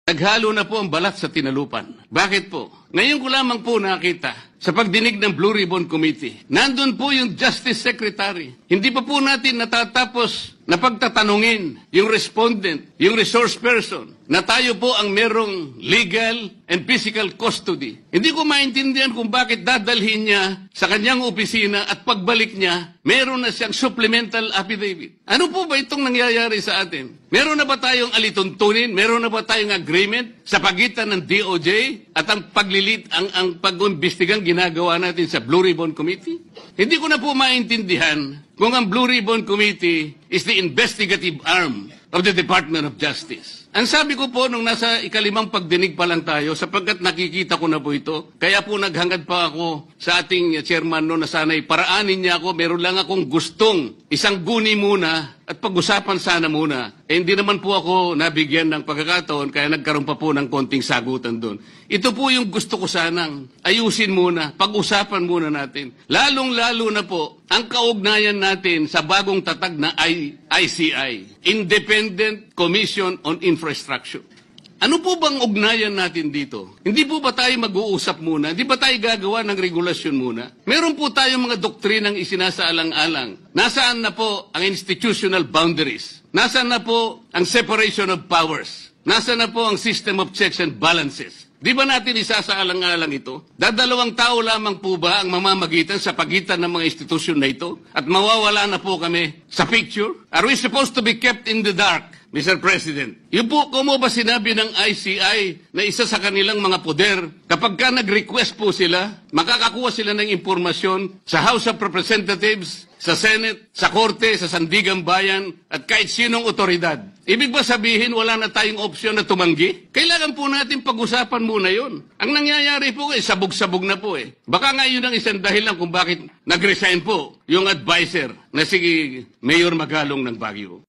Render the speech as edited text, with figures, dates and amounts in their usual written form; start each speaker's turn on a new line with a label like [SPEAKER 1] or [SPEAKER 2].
[SPEAKER 1] Naghalo na po ang balat sa tinalupan. Bakit po? Ngayon ko lamang po nakita sa pagdinig ng Blue Ribbon Committee. Nandun po yung Justice Secretary. Hindi pa po natin natatapos na pagtatanungin yung respondent, yung resource person, na tayo po ang merong legal and physical custody. Hindi ko maintindihan kung bakit dadalhin niya sa kanyang opisina at pagbalik niya, meron na siyang supplemental affidavit. Ano po ba itong nangyayari sa atin? Meron na ba tayong alituntunin? Meron na ba tayong agreement sa pagitan ng DOJ at ang ang pag-imbestigang ginagawa natin sa Blue Ribbon Committee? Hindi ko na po maintindihan kung ang Blue Ribbon Committee is the investigative arm of the Department of Justice. Ang sabi ko po nung nasa ikalimang pagdinig pa lang tayo, sapagkat nakikita ko na po ito, kaya po naghangad pa ako sa ating chairman no na sana'y paraanin niya ako, meron lang akong gustong isang guni muna at pag-usapan sana muna. Hindi naman po ako nabigyan ng pagkakataon, kaya nagkaroon pa po ng konting sagutan doon. Ito po yung gusto ko sanang ayusin muna, pag-usapan muna natin. Lalong-lalo na po ang kaugnayan natin sa bagong tatag na ICI, Independent Commission on Infrastructure. Ano po bang ugnayan natin dito? Hindi po ba tayo mag-uusap muna? Hindi ba tayo gagawa ng regulasyon muna? Meron po tayong mga doktrinang isinasaalang-alang. Nasaan na po ang institutional boundaries? Nasaan na po ang separation of powers? Nasaan na po ang system of checks and balances? Di ba natin isasaalang-alang ito? Dadalawang tao lamang po ba ang mamamagitan sa pagitan ng mga institusyon na ito? At mawawala na po kami sa picture? Are we supposed to be kept in the dark, Mr. President? Yung po, kung mo ba sinabi ng ICI na isa sa kanilang mga poder, kapag ka nag-request po sila, makakakuha sila ng impormasyon sa House of Representatives, sa Senate, sa Korte, sa Sandigang Bayan, at kahit sinong otoridad. Ibig ba sabihin wala na tayong opsyon na tumanggi? Kailangan po natin pag-usapan muna yon. Ang nangyayari po sabog-sabog na po eh. Baka nga yun ang isang dahilan kung bakit nag-resign po yung advisor na si Mayor Magalong ng Baguio.